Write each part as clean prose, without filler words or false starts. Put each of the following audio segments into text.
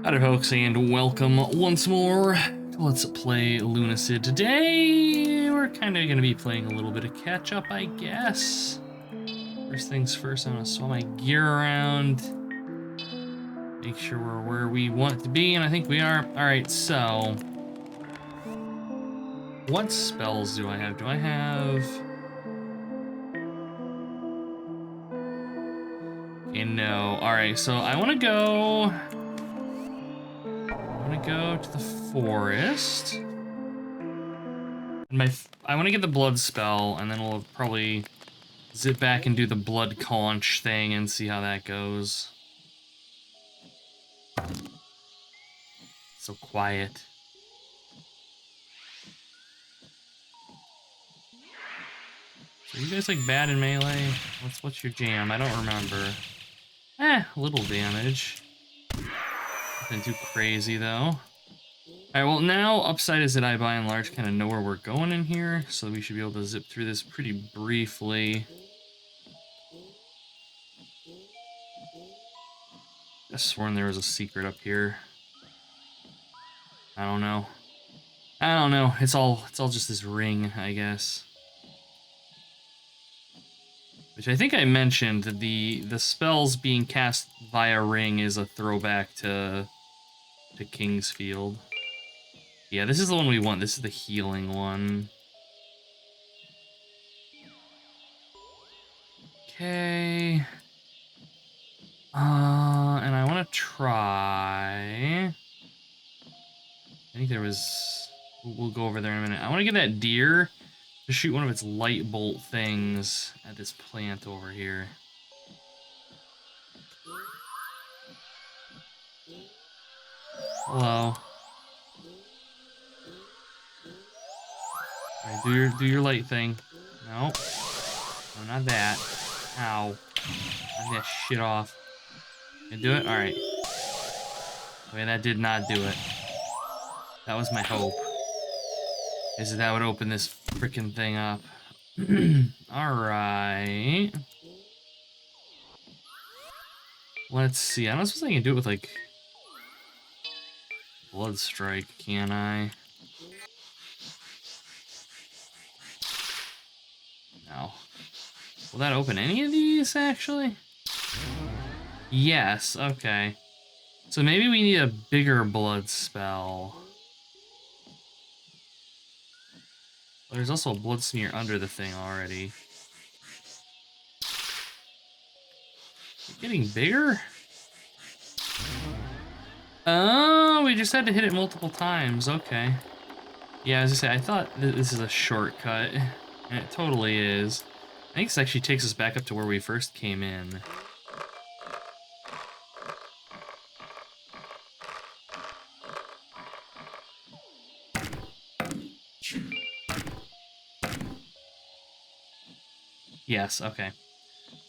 Howdy folks, and welcome once more to Let's Play Lunacid. Today, we're kind of going to be playing a little bit of catch-up, I guess. First things first, I'm going to swap my gear around. Make sure we're where we want to be, and I think we are. Alright, so... what spells do I have? Do I have... okay, no. Alright, so I want to go... to the forest. I want to get the blood spell, and then we'll probably zip back and do the blood conch thing and see how that goes. So quiet. So you guys like bad in melee? What's your jam? I don't remember. A little damage. Nothing too crazy though. Alright, well now upside is that I by and large kind of know where we're going in here, so we should be able to zip through this pretty briefly. I sworn there was a secret up here. I don't know. It's all just this ring, I guess. Which I think I mentioned that the spells being cast via ring is a throwback to Kingsfield. Yeah, this is the one we want. This is the healing one. Okay. And I want to try... I think there was... we'll go over there in a minute. I want to get that deer to shoot one of its light bolt things at this plant over here. Hello. Alright, do your light thing. No. No, not that. Ow. Knock that shit off. Can I do it? Alright. Okay, that did not do it. That was my hope. Is that would open this freaking thing up. Alright. Let's see. I don't suppose I can do it with, like... Blood Strike, can I? No. Will that open any of these, actually? Yes, okay. So maybe we need a bigger blood spell. Well, there's also a blood smear under the thing already. Is it getting bigger? Oh, we just had to hit it multiple times, okay. Yeah, as I say, I thought this is a shortcut, and it totally is. I think this actually takes us back up to where we first came in. Yes, okay.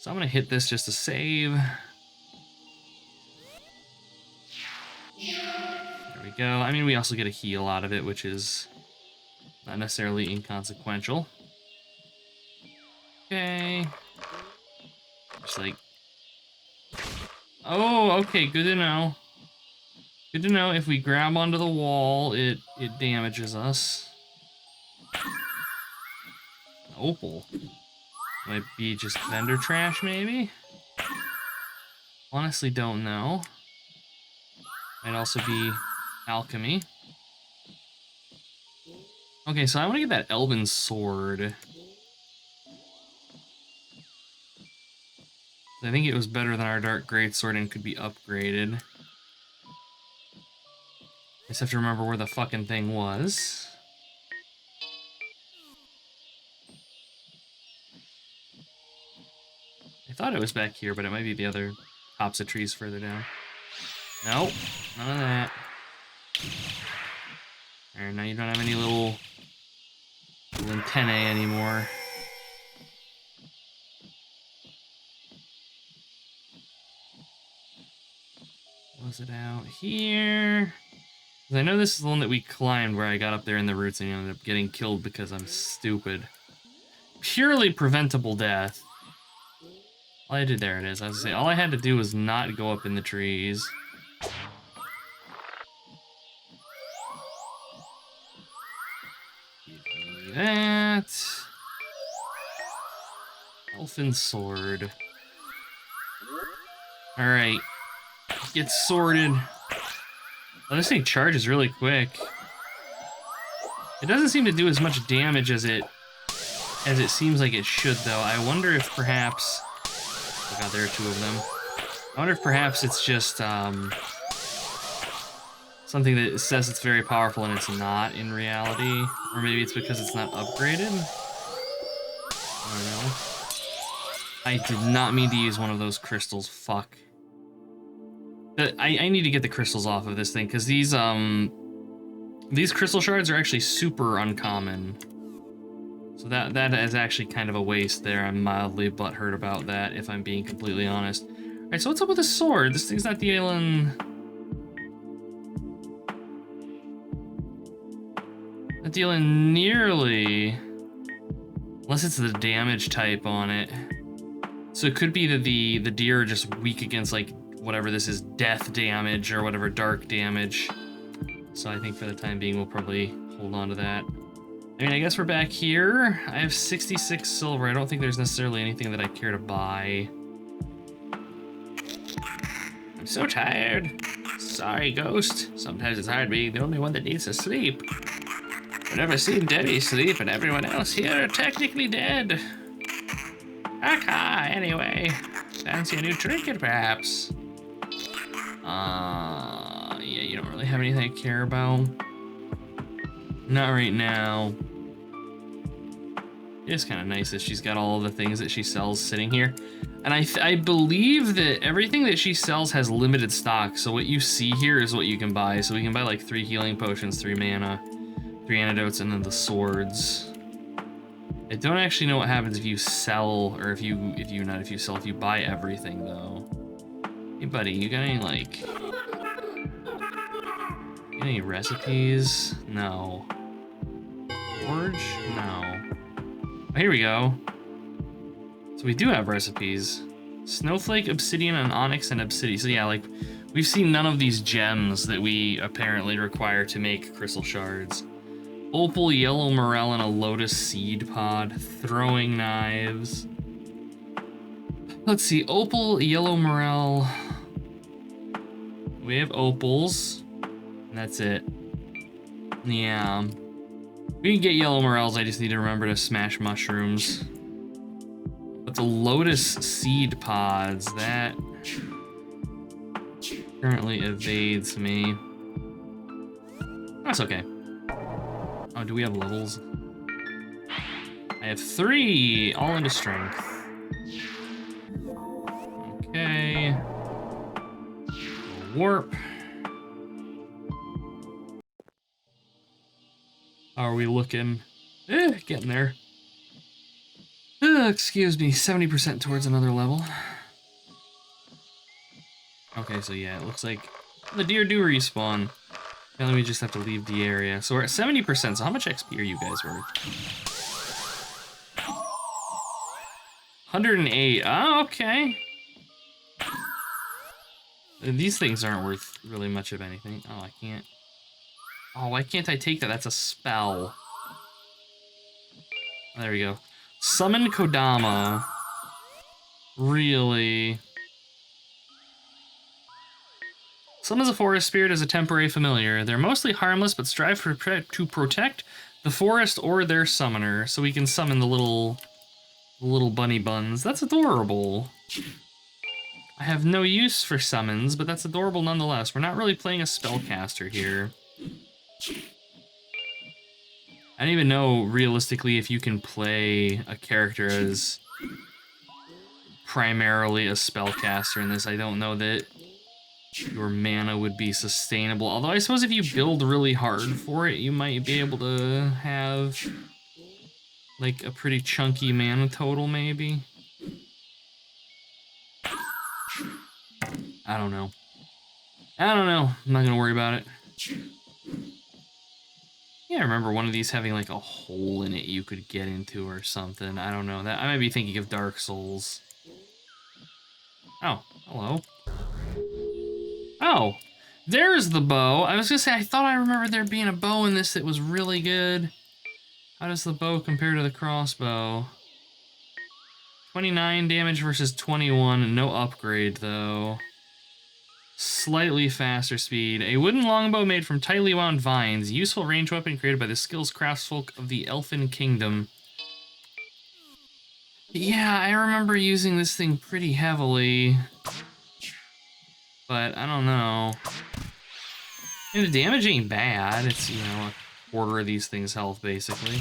So I'm gonna hit this just to save. There we go. I mean, we also get a heal out of it, which is not necessarily inconsequential. Okay. Just like... oh, okay, good to know. Good to know if we grab onto the wall, it damages us. Opal. Might be just vendor trash, maybe? Honestly, don't know. Might also be alchemy. Okay, so I want to get that Elven sword. I think it was better than our Dark Greatsword and could be upgraded. I just have to remember where the fucking thing was. I thought it was back here, but it might be the other tops of trees further down. Nope, none of that. Alright, now you don't have any little antennae anymore. Was it out here? I know this is the one that we climbed where I got up there in the roots and ended up getting killed because I'm stupid. Purely preventable death. All I did, there it is. I was gonna say, all I had to do was not go up in the trees. that. Elfin sword. Alright. Get sorted. Oh, this thing charges really quick. It doesn't seem to do as much damage as it seems like it should, though. I wonder if perhaps... Oh god, there are two of them. I wonder if perhaps it's just something that says it's very powerful and it's not in reality. Or maybe it's because it's not upgraded. I don't know. I did not mean to use one of those crystals. Fuck. I need to get the crystals off of this thing, because these crystal shards are actually super uncommon. So that is actually kind of a waste there. I'm mildly butthurt about that, if I'm being completely honest. Alright, so what's up with the sword? This thing's not dealing... Not dealing nearly... Unless it's the damage type on it. So it could be that the deer are just weak against, like, whatever this is, death damage or whatever, dark damage. So I think for the time being, we'll probably hold on to that. I mean, I guess we're back here. I have 66 silver. I don't think there's necessarily anything that I care to buy. I'm so tired. Sorry, Ghost. Sometimes it's hard being the only one that needs to sleep. I've never seen Debbie sleep, and everyone else here are technically dead. Anyway. Fancy a new trinket, perhaps? Yeah, you don't really have anything I care about. Not right now. It's kind of nice that she's got all the things that she sells sitting here. And I believe that everything that she sells has limited stock, so what you see here is what you can buy. So we can buy like 3 healing potions, 3 mana, 3 antidotes, and then the swords. I don't actually know what happens if you sell, or if you buy everything though. Hey buddy, you got any like... Any recipes? No. Forge? No. Oh, here we go. So we do have recipes. Snowflake, obsidian, and onyx, and obsidian. So yeah, like, we've seen none of these gems that we apparently require to make crystal shards. Opal, yellow morel, and a lotus seed pod. Throwing knives. Let's see, opal, yellow morel. We have opals. And that's it. Yeah. We can get yellow morels, I just need to remember to smash mushrooms. But the lotus seed pods, that currently evades me. That's okay. Oh, do we have levels? I have 3, all into strength. Okay. Warp. How are we looking? Getting there. Excuse me, 70% towards another level. Okay, so yeah, it looks like the deer do respawn. Now we just have to leave the area. So we're at 70%, so how much XP are you guys worth? 108, oh, okay. These things aren't worth really much of anything. Oh, I can't. Oh, why can't I take that? That's a spell. There we go. Summon Kodama. Really? Summons a forest spirit as a temporary familiar. They're mostly harmless, but strive to protect the forest or their summoner. So we can summon the little bunny buns. That's adorable. I have no use for summons, but that's adorable nonetheless. We're not really playing a spellcaster here. I don't even know, realistically, if you can play a character as primarily a spellcaster in this. I don't know that your mana would be sustainable. Although I suppose if you build really hard for it, you might be able to have like a pretty chunky mana total, maybe. I don't know. I'm not gonna worry about it. Yeah, I remember one of these having like a hole in it you could get into or something. I don't know. That I might be thinking of Dark Souls. Oh, hello. Oh, there's the bow. I was gonna say, I thought I remembered there being a bow in this that was really good. How does the bow compare to the crossbow? 29 damage versus 21, no upgrade though. Slightly faster speed. A wooden longbow made from tightly wound vines. Useful range weapon created by the skills craftsfolk of the Elfin Kingdom. Yeah, I remember using this thing pretty heavily. But I don't know. And the damage ain't bad. It's, you know, a quarter of these things' health, basically.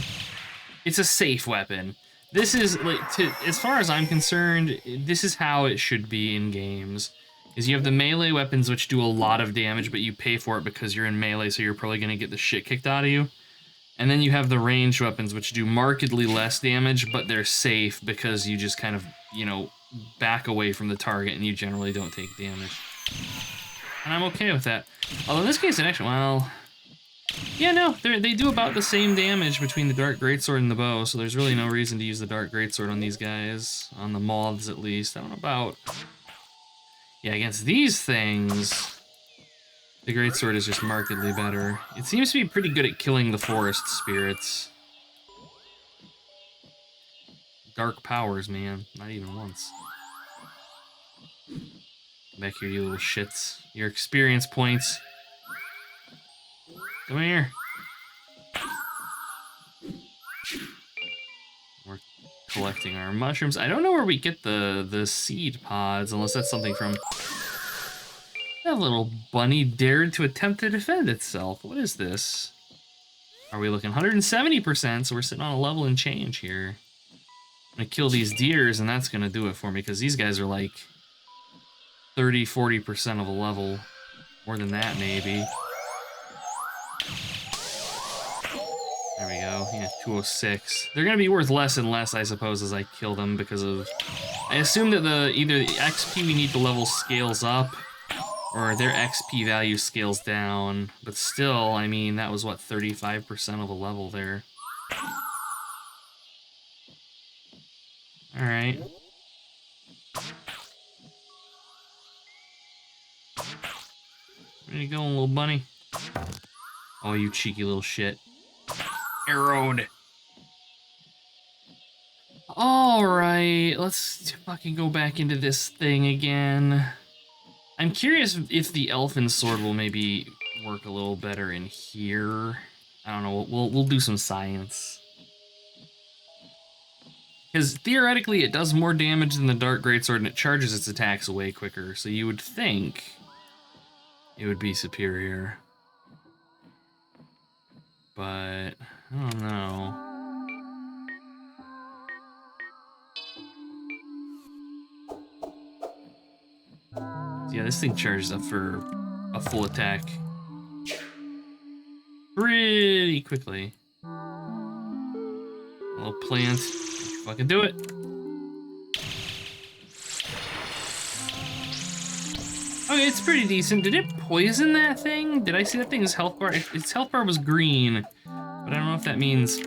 It's a safe weapon. This is, like, as far as I'm concerned, this is how it should be in games. Is you have the melee weapons which do a lot of damage, but you pay for it because you're in melee, so you're probably going to get the shit kicked out of you. And then you have the ranged weapons which do markedly less damage, but they're safe because you just kind of, you know, back away from the target and you generally don't take damage. And I'm okay with that. Although in this case, it actually, well... Yeah, no, they do about the same damage between the Dark Greatsword and the bow, so there's really no reason to use the Dark Greatsword on these guys. On the moths, at least. I don't know about... Yeah, against these things, the Greatsword is just markedly better. It seems to be pretty good at killing the forest spirits. Dark powers, man. Not even once. Back here, you little shits. Your experience points. Come here. We're collecting our mushrooms. I don't know where we get the seed pods, unless that's something from... That little bunny dared to attempt to defend itself. What is this? Are we looking 170%? So we're sitting on a level and change here. I'm gonna kill these deers, and that's gonna do it for me, because these guys are like 30-40% of a level. More than that, maybe. There we go. Yeah, 206. They're gonna be worth less and less, I suppose, as I kill them, because of... I assume that either the XP we need to level scales up, or their XP value scales down. But still, I mean, that was, what, 35% of a level there. Alright. Where you going, little bunny? Oh, you cheeky little shit. Arrowed. Alright, let's fucking go back into this thing again. I'm curious if the elfin sword will maybe work a little better in here. I don't know, we'll do some science. Because theoretically it does more damage than the Dark Greatsword and it charges its attacks way quicker, so you would think it would be superior. But I don't know. Yeah, this thing charges up for a full attack pretty quickly. A little plant. Fucking do it. Okay, it's pretty decent. Did it poison that thing? Did I see that thing's health bar? Its health bar was green. But I don't know if that means...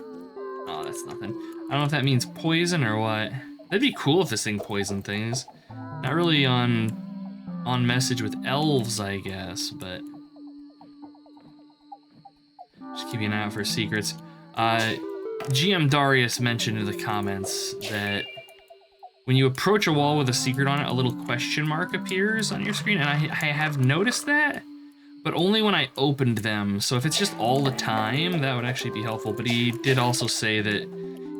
Oh, that's nothing. I don't know if that means poison or what. That'd be cool if this thing poisoned things. Not really on message with elves, I guess, but... Just keeping an eye out for secrets. GM Darius mentioned in the comments that when you approach a wall with a secret on it, a little question mark appears on your screen, and I have noticed that, but only when I opened them. So if it's just all the time, that would actually be helpful. But he did also say that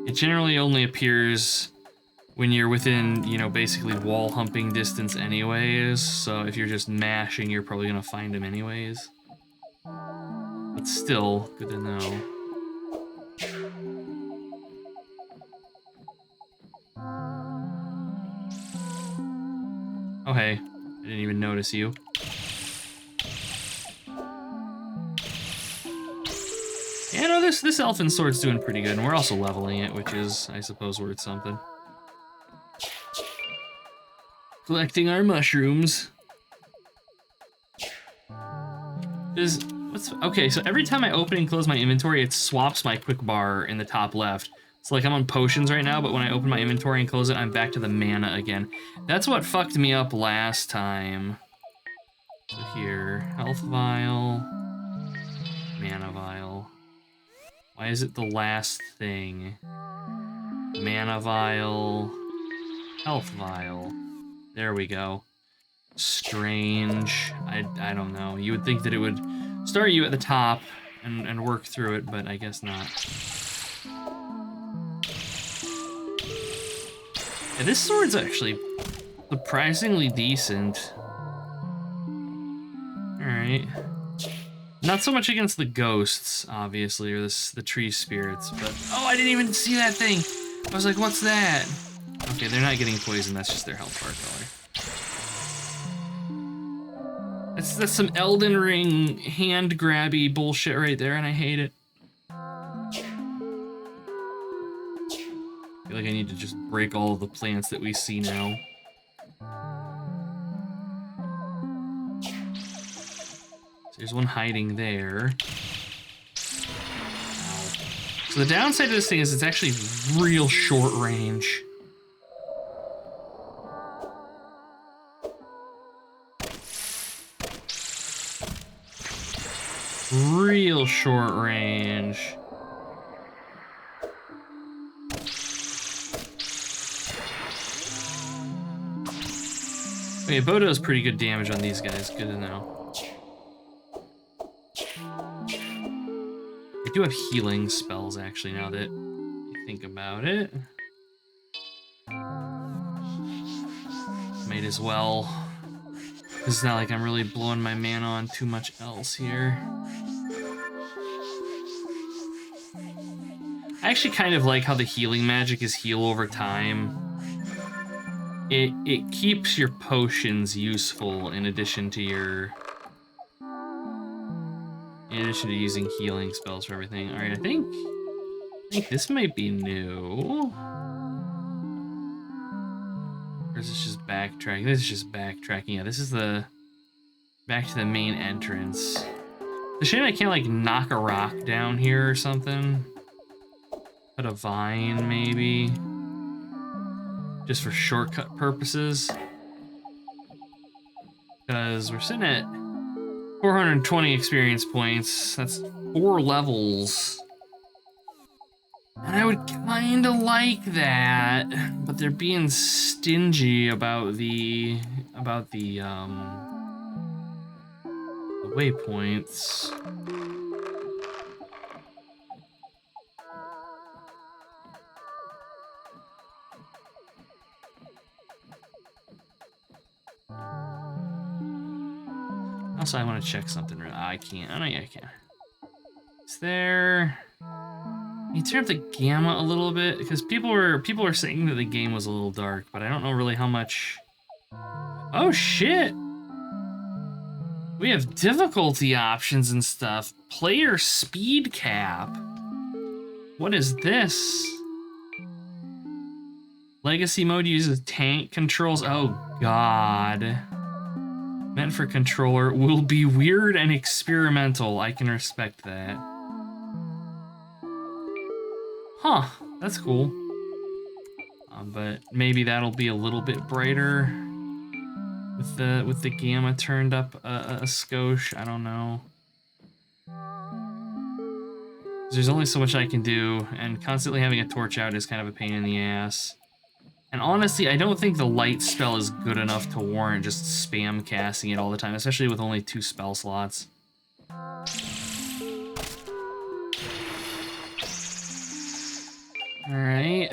it generally only appears when you're within, you know, basically wall humping distance anyways. So if you're just mashing, you're probably gonna find him anyways. But still, good to know. Oh hey, I didn't even notice you. Yeah, no, this elfin sword's doing pretty good, and we're also leveling it, which is, I suppose, worth something. Collecting our mushrooms. Okay, so every time I open and close my inventory, it swaps my quick bar in the top left. So like I'm on potions right now, but when I open my inventory and close it, I'm back to the mana again. That's what fucked me up last time. So here, health vial, mana vial. Why is it the last thing? Mana vial. Health vial. There we go. Strange. I don't know. You would think that it would start you at the top and work through it, but I guess not. Yeah, this sword's actually surprisingly decent. Alright. Not so much against the ghosts, obviously, or the tree spirits, but... Oh, I didn't even see that thing! I was like, what's that? Okay, they're not getting poisoned, that's just their health bar color. That's some Elden Ring hand-grabby bullshit right there, and I hate it. I feel like I need to just break all of the plants that we see now. There's one hiding there. Ow. So the downside of this thing is it's actually real short range. Real short range. Okay, Bo does pretty good damage on these guys. Good to know. I do have healing spells, actually, now that I think about it. Might as well. It's not like I'm really blowing my mana on too much else here. I actually kind of like how the healing magic is heal over time. It keeps your potions useful in addition to your... In addition to using healing spells for everything. Alright, I think this might be new. Or is this just backtracking? This is just backtracking. Yeah, this is the... Back to the main entrance. It's a shame I can't, like, knock a rock down here or something. Put a vine, maybe. Just for shortcut purposes. Because we're sitting at 420 experience points. That's 4 levels. And I would kinda like that, but they're being stingy about the waypoints. Also, I want to check something. I can't. Oh, no, yeah, I can. Is there... You turn up the gamma a little bit because people were saying that the game was a little dark, but I don't know really how much. Oh shit! We have difficulty options and stuff. Player speed cap. What is this? Legacy mode uses tank controls. Oh god. Meant for controller will be weird and experimental. I can respect that. Huh, that's cool. But maybe that'll be a little bit brighter with the gamma turned up a skosh. I don't know. There's only so much I can do, and constantly having a torch out is kind of a pain in the ass. And honestly, I don't think the light spell is good enough to warrant just spam casting it all the time, especially with only 2 spell slots. Alright.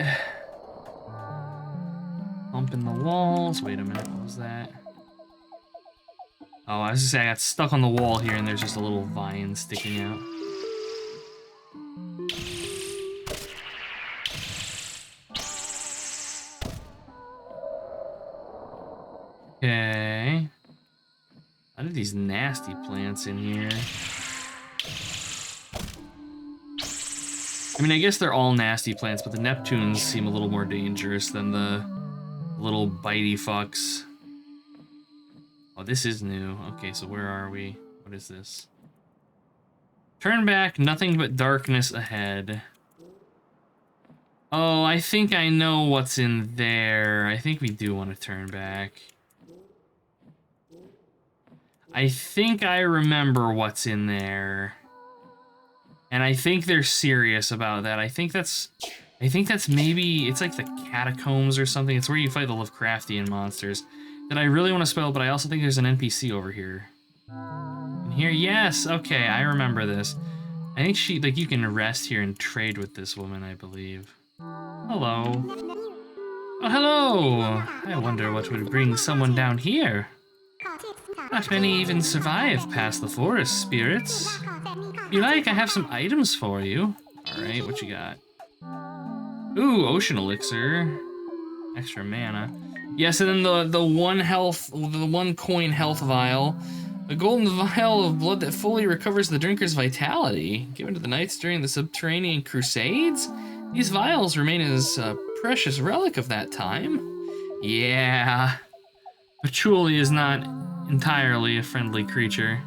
Bumping the walls. Wait a minute, what was that? Oh, I was just saying I got stuck on the wall here and there's just a little vine sticking out. Okay. A lot of these nasty plants in here. I mean, I guess they're all nasty plants, but the Neptunes seem a little more dangerous than the little bitey fucks. Oh, this is new. Okay, so where are we? What is this? Turn back, nothing but darkness ahead. Oh, I think I know what's in there. I think we do want to turn back. I think I remember what's in there. And I think they're serious about that. I think that's maybe, it's like the catacombs or something. It's where you fight the Lovecraftian monsters. That I really want to spell, but I also think there's an NPC over here. And here, yes, okay, I remember this. I think she, like, you can rest here and trade with this woman, I believe. Hello. Oh, hello! I wonder what would bring someone down here. Not many even survive past the forest spirits. If you like, I have some items for you. Alright, what you got? Ooh, ocean elixir. Extra mana. Yes, and then the one coin health vial. A golden vial of blood that fully recovers the drinker's vitality. Given to the knights during the subterranean crusades? These vials remain as a precious relic of that time. Yeah. Patchouli is not entirely a friendly creature.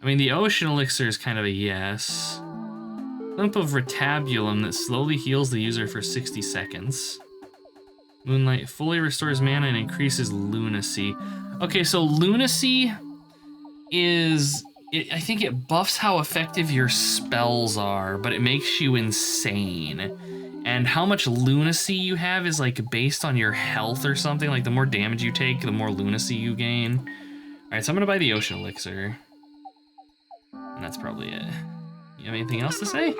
I mean, the ocean elixir is kind of a yes. Lump of retabulum that slowly heals the user for 60 seconds. Moonlight fully restores mana and increases lunacy. Okay, so lunacy is... I think it buffs how effective your spells are, but it makes you insane. And how much lunacy you have is like based on your health or something. Like the more damage you take, the more lunacy you gain. Alright, so I'm gonna buy the ocean elixir. And that's probably it. You have anything else to say?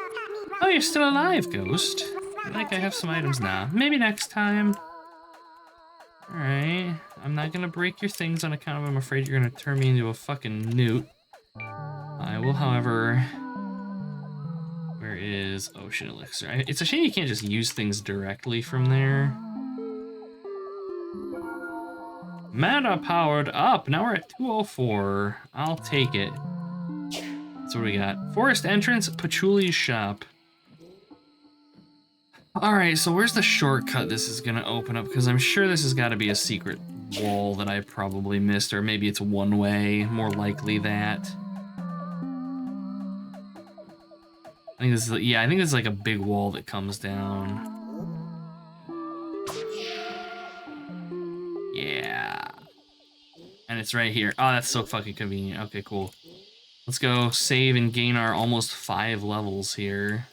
Oh, you're still alive, Ghost. I think I have some items now. Maybe next time. Alright. I'm not gonna break your things on account of I'm afraid you're gonna turn me into a fucking newt. I will, however... Where is ocean elixir? It's a shame you can't just use things directly from there. Mana powered up. Now we're at 204. I'll take it. So what do we got? Forest entrance, Patchouli's shop. Alright, so where's the shortcut this is gonna open up? Because I'm sure this has got to be a secret wall that I probably missed, or maybe it's one way, more likely that. I think this is, yeah, I think this is like a big wall that comes down. Yeah. And it's right here. Oh, that's so fucking convenient. Okay, cool. Let's go save and gain our almost 5 levels here.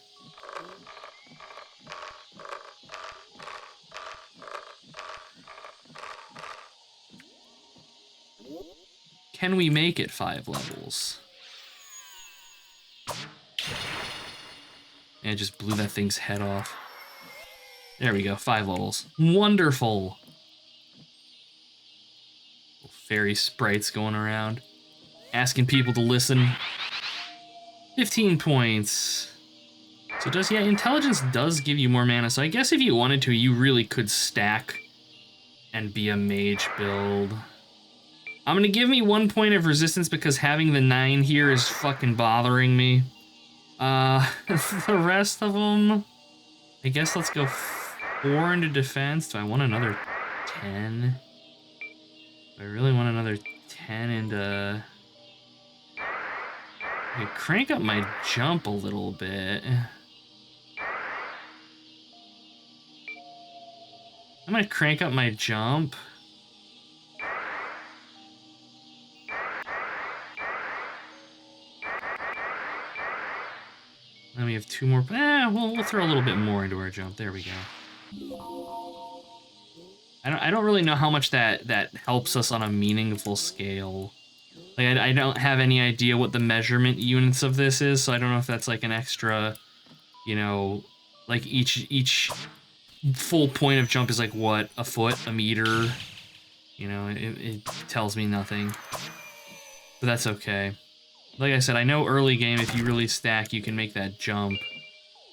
Can we make it 5 levels? And it just blew that thing's head off. There we go, 5 levels. Wonderful! Little fairy sprites going around, asking people to listen. 15 points. So does, yeah, intelligence does give you more mana, so I guess if you wanted to, you really could stack and be a mage build. I'm gonna give me 1 point of resistance because having the 9 here is fucking bothering me. The rest of them, I guess let's go 4 into defense. Do I want another 10? Do I really want another 10 into... I crank up my jump a little bit. I'm gonna crank up my jump. Then we have 2 more. We'll throw a little bit more into our jump. There we go. I don't really know how much that helps us on a meaningful scale. Like I don't have any idea what the measurement units of this is, so I don't know if that's like an extra, you know, like each full point of jump is like what, a foot, a meter. You know, it tells me nothing. But that's okay. Like I said, I know early game, if you really stack, you can make that jump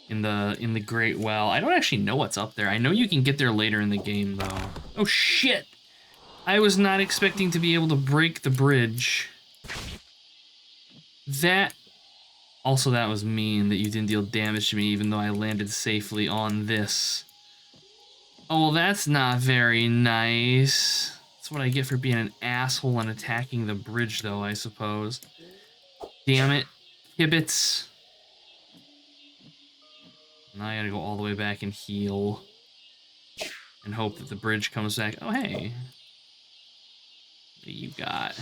in the Great Well. I don't actually know what's up there. I know you can get there later in the game, though. Oh, shit! I was not expecting to be able to break the bridge. That... Also, that was mean that you didn't deal damage to me, even though I landed safely on this. Oh, well, that's not very nice. That's what I get for being an asshole and attacking the bridge, though, I suppose. Damn it, Hibbits. Now I gotta go all the way back and heal. And hope that the bridge comes back. Oh, hey. What do you got?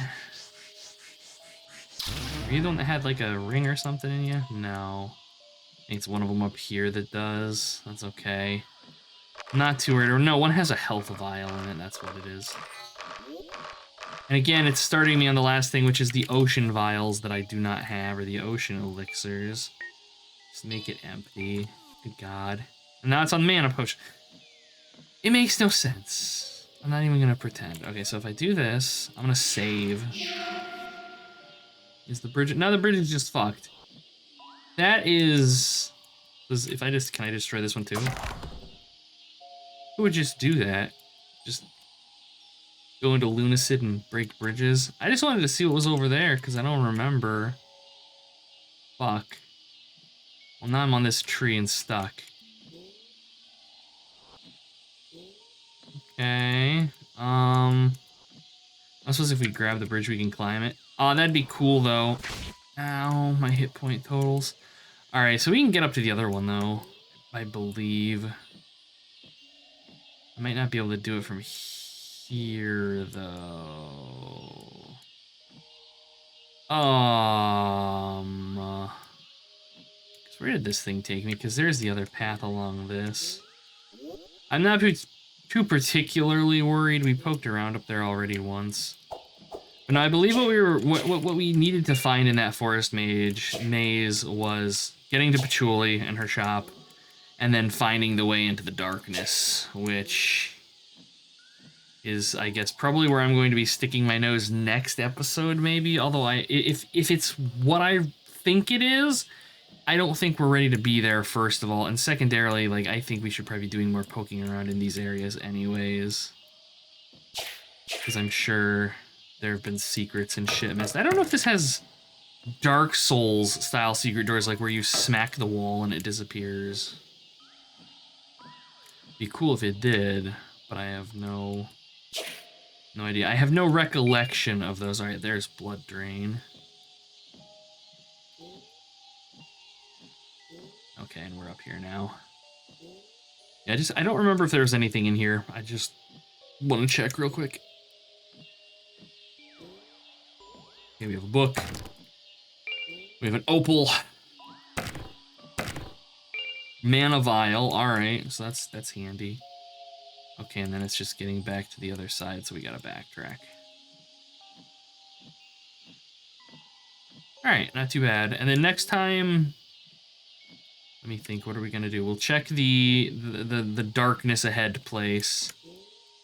Are you the one that had like a ring or something in you? No. I think it's one of them up here that does. That's okay. Not too worried. Or no, one has a health vial in it. That's what it is. And again, it's starting me on the last thing, which is the ocean vials that I do not have, or the ocean elixirs. Just make it empty. Good God. And now it's on mana potion. It makes no sense. I'm not even gonna pretend. Okay, so if I do this, I'm gonna save. Is the bridge? Now the bridge is just fucked. That is. If I just, can I destroy this one too? Who would just do that? Just go into Lunacid and break bridges? I just wanted to see what was over there because I don't remember. Fuck. Well, now I'm on this tree and stuck. Okay. I suppose if we grab the bridge, we can climb it. Oh, that'd be cool though. Ow, my hit point totals. All right, so we can get up to the other one though, I believe. I might not be able to do it from here though. Where did this thing take me? Because there's the other path along this. I'm not too particularly worried. We poked around up there already once. But no, I believe what we needed to find in that forest maze was getting to Patchouli and her shop, and then finding the way into the darkness, which is, I guess, probably where I'm going to be sticking my nose next episode, maybe. Although if it's what I think it is, I don't think we're ready to be there, first of all. And secondarily, like, I think we should probably be doing more poking around in these areas anyways. Because I'm sure there have been secrets and shit missed. I don't know if this has Dark Souls style secret doors, like where you smack the wall and it disappears. Be cool if it did, but I have no idea. I have no recollection of those. All right, there's Blood Drain. Okay, and we're up here now. Yeah, I don't remember if there was anything in here. I just want to check real quick. Okay, we have a book. We have an opal. Mana vial. All right, so that's handy. Okay, and then it's just getting back to the other side, so we gotta backtrack. All right, not too bad. And then next time, let me think. What are we gonna do? We'll check the darkness ahead place,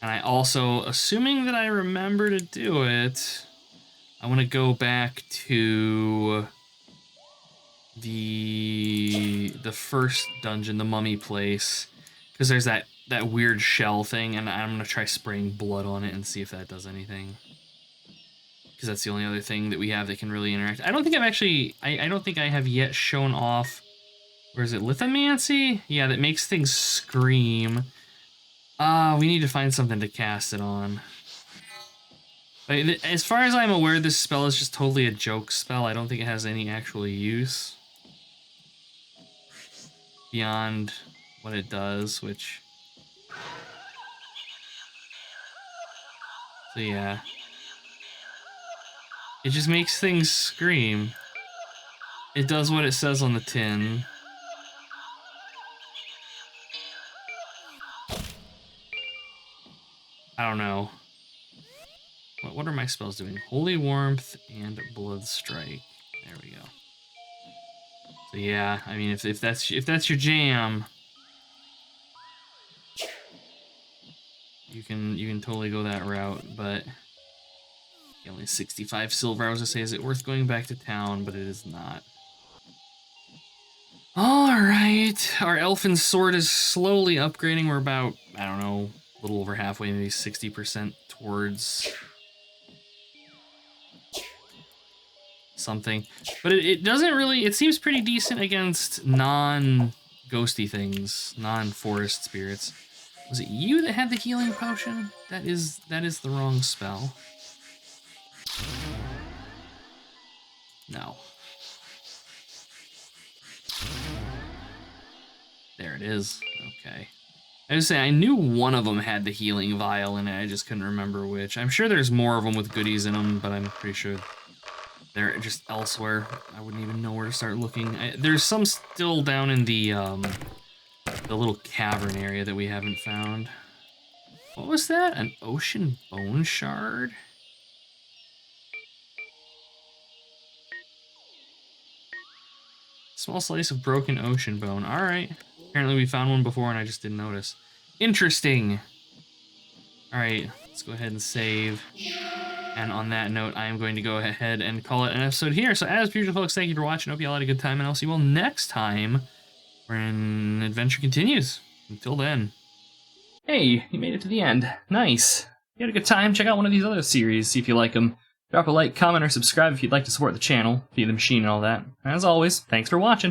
and I also, assuming that I remember to do it, I want to go back to the first dungeon, the mummy place, because there's that weird shell thing, and I'm gonna try spraying blood on it and see if that does anything. Because that's the only other thing that we have that can really interact. I don't think I've actually, I don't think I have yet shown off, where is it, Lithomancy? Yeah, that makes things scream. We need to find something to cast it on. As far as I'm aware, this spell is just totally a joke spell. I don't think it has any actual use beyond what it does, which... So yeah. It just makes things scream. It does what it says on the tin. I don't know. What are my spells doing? Holy Warmth and Blood Strike. There we go. So yeah, I mean, if that's your jam, you can totally go that route. But only 65 silver. I was gonna say, is it worth going back to town? But it is not. All right, our elfin sword is slowly upgrading. We're about, I don't know, a little over halfway, maybe 60% towards something, but it doesn't really, it seems pretty decent against non-ghosty things, non-forest spirits. Was it you that had the healing potion? That is the wrong spell. No. There it is. Okay. I was saying, I knew one of them had the healing vial in it, I just couldn't remember which. I'm sure there's more of them with goodies in them, but I'm pretty sure they're just elsewhere. I wouldn't even know where to start looking. There's some still down in the little cavern area that we haven't found. What was that? An ocean bone shard? Small slice of broken ocean bone. All right. Apparently we found one before and I just didn't notice. Interesting. All right, let's go ahead and save. And on that note, I am going to go ahead and call it an episode here. So as usual, folks, thank you for watching. Hope you all had a good time, and I'll see you all next time when adventure continues. Until then. Hey, you made it to the end. Nice. If you had a good time, check out one of these other series, see if you like them. Drop a like, comment, or subscribe if you'd like to support the channel, Feed the Machine and all that. As always, thanks for watching.